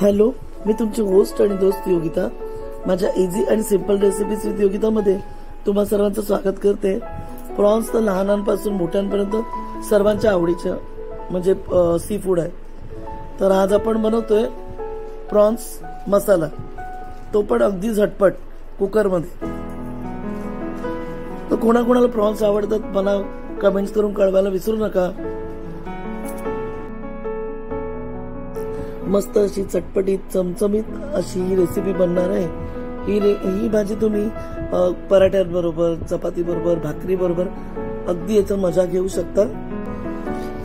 Hello, मी तुमची host आणि दोस्त योगिता. माझ्या इझी आणि सिंपल रेसिपीज विथ योगितामध्ये तुम्हा सर्वांचं स्वागत करते. प्रॉन्स तर लहानांपासून मोठ्यांपर्यंत सर्वांच्या आवडीचं म्हणजे सी फूड आहे. तर आज आपण बनवतोय प्रॉन्स मसाला, तो पण अगदी झटपट कुकरमध्ये. तर कोणाकोणाला प्रॉन्स आवडतात मला कमेंट्स करून कळवायला विसरू नका. मस्त अशी चटपटीत चमचमीत अशी ही रेसिपी बनणार आहे. ही भाजी तुम्ही पराठ्यांबरोबर, चपाती बरोबर, भाकरी बरोबर अगदी याचा मजा घेऊ शकता.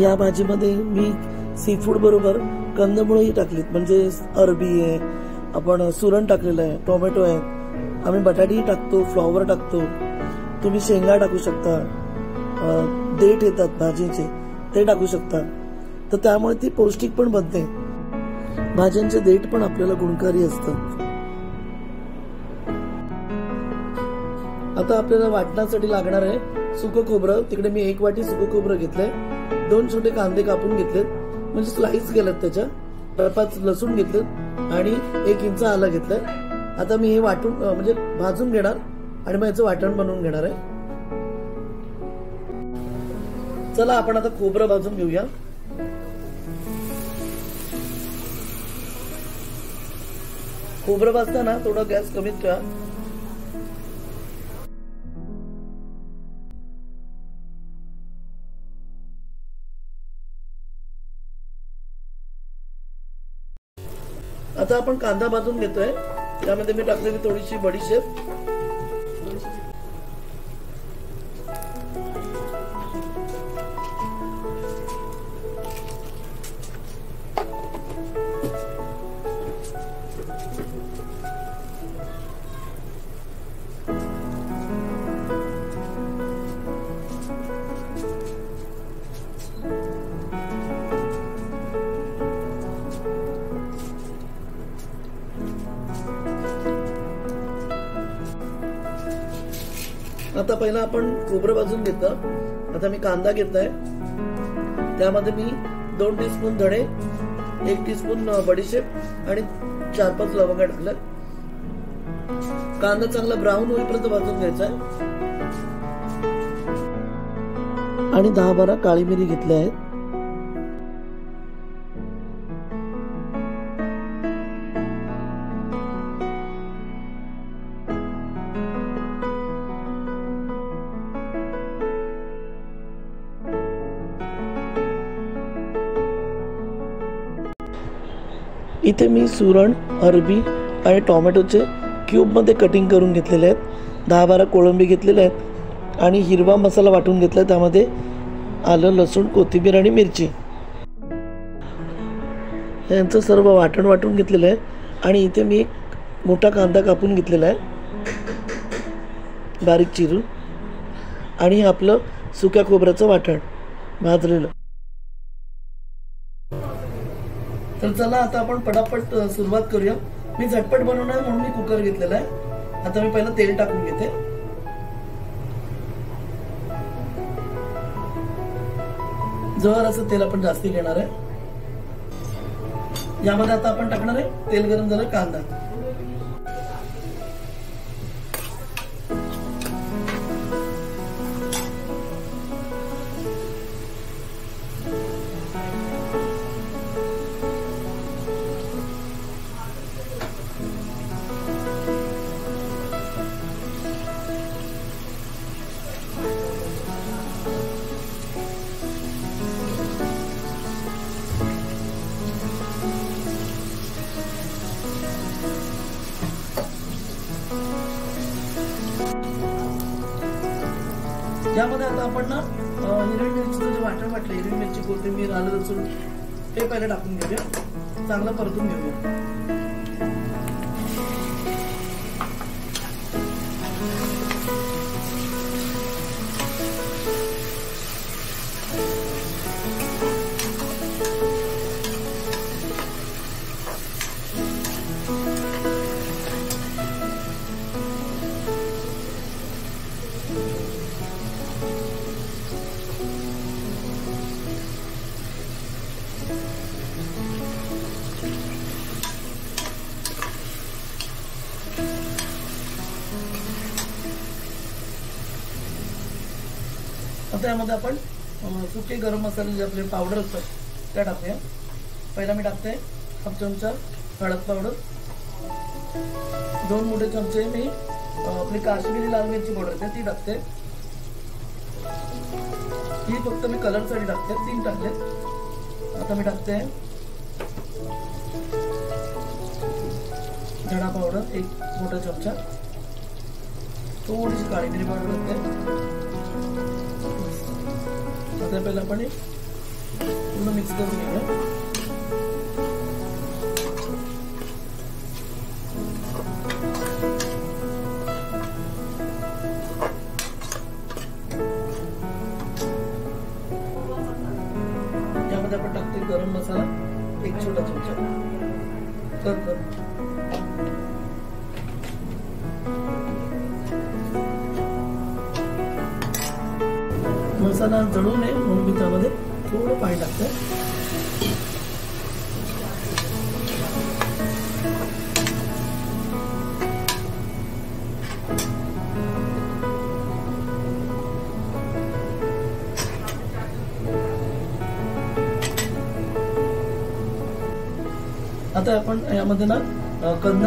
या भाजीमध्ये मी सी फूड बरोबर कंदमुळंही टाकलीत, म्हणजे अरबी आहे, आपण सुरण टाकलेलं आहे, टोमॅटो आहे, आम्ही बटाटीही टाकतो, फ्लॉवर टाकतो, तुम्ही शेंगा टाकू शकता, देठ येतात भाजीचे ते टाकू शकता. तर त्यामुळे ती पौष्टिक पण बनते. भाज्यांचे देठ पण आपल्याला गुणकारी असतात. आता आपल्याला वाटण्यासाठी लागणार आहे सुकं खोबरं. तिकडे मी 1 वाटी सुकं खोबरं घेतलंय, 2 छोटे कांदे कापून घेतलेत म्हणजे स्लाइस केलेत, त्याच्या 5 लसूण घेतलेत आणि 1 इंच आलं घेतलंय. आता मी हे वाटून म्हणजे भाजून घेणार आणि मग याचं वाटण बनवून घेणार आहे. चला आपण आता खोबरं भाजून घेऊया. खोबरं भाजताना थोडा गॅस कमीत ठेवा. आता आपण कांदा भाजून घेतोय. त्यामध्ये मी टाकलेली थोडीशी बडीशेप, आता पहिला आपण खोबरं भाजून घेतलं. आता मी कांदा घेतलाय, त्यामध्ये मी 2 टीस्पून धणे, 1 टीस्पून बडीशेप आणि 4-5 लवंगा टाकल्या. कांदा चांगला ब्राऊन होईपर्यंत भाजून घ्यायचा आहे. आणि 10-12 काळी मिरी घेतल्या आहेत. इथे मी सुरण, अरबी आणि टोमॅटोचे क्यूब मध्ये कटिंग करून घेतलेले आहेत. 10-12 कोळंबी घेतलेले आहेत आणि हिरवा मसाला वाटून घेतलाय. त्यामध्ये आलं, लसूण, कोथिंबीर आणि मिरची यांचं सर्व वाटण वाटून घेतलेलं आहे. आणि इथे मी एक मोठा कांदा कापून घेतलेला आहे बारीक चिरून. आणि हे आपलं सुक्या खोबऱ्याचं वाटण भाजलेलं. तर चला आता आपण पटापट सुरुवात करूया. मी झटपट बनवणार म्हणून मी कुकर घेतलेला आहे. आता मी पहिला तेल टाकून घेते. जर असं तेल आपण जास्ती घेणार आहे. यामध्ये आता आपण टाकणार आहे, तेल गरम झालं, कांदा. यामध्ये आता आपण ना हिरवी मिरचीचं जे वाटण वाटलं, हिरवी मिरची, कोथिंबीर, आलं, लसूण ते पहिले टाकून घेऊया. चांगलं परतून घेऊया. आता यामध्ये आपण सुके गरम मसाले जे आपले पावडर असतात त्या टाकूया. पहिला मी टाकते हाफ चमचा हळद पावडर, 2 मोठे चमचे मी आपली काश्मीरी लाल मिरची पावडर असते ती टाकते. ही फक्त मी कलरसाठी टाकते, 3 टाकले. आता मी टाकते धणा पावडर 1 मोठा चमचा, थोडीशी काळी मिरी पावडर टाकते. आता पहिला आपण पूर्ण मिक्स करून घेऊया. यामध्ये आपण टाकतो गरम मसाला 1 छोटा चमचा, मसाला जळू नये म्हणून मी त्यामध्ये थोडं पाणी टाकतो. आता आपण यामध्ये ना कंद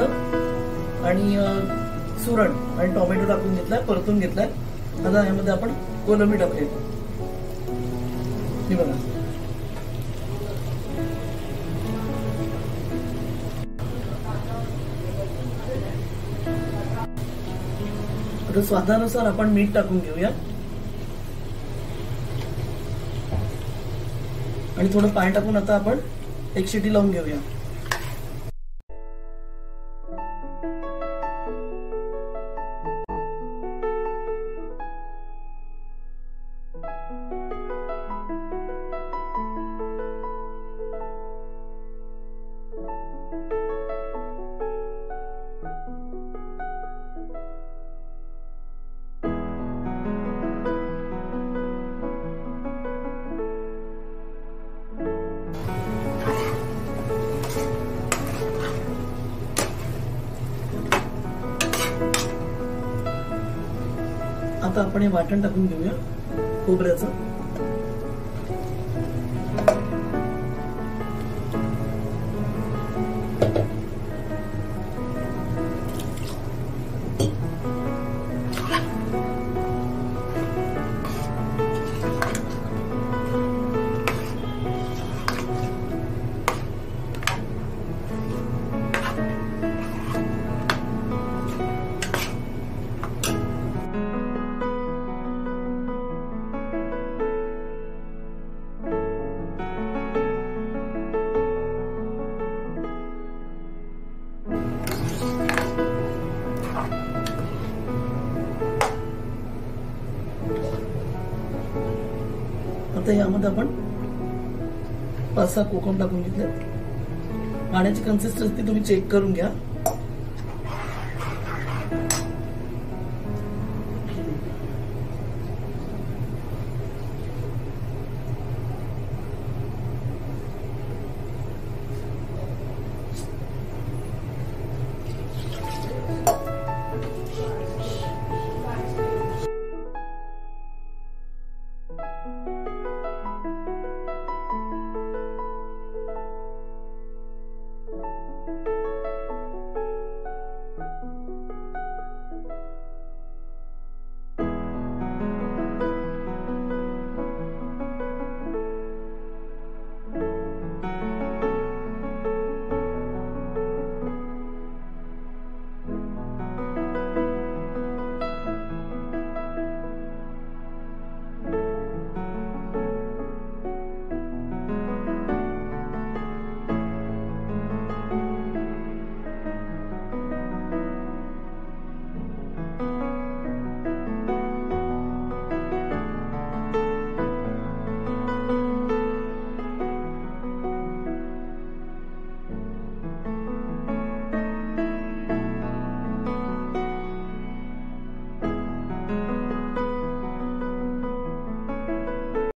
आणि सुरण आणि टोमॅटो टाकून घेतलाय, परतून घेतलाय. आता यामध्ये आपण कोलंबी टाकूया. हे बघा, आता स्वादानुसार आपण मीठ टाकून घेऊया आणि थोडं पाणी टाकून आता आपण 1 शिटी लावून घेऊया. आता आपण हे वाटण टाकून घेऊया खोबऱ्याचं. आता यामध्ये आपण 5-6 कोकम टाकून घेतले. पाण्याची कन्सिस्टन्सी तुम्ही चेक करून घ्या.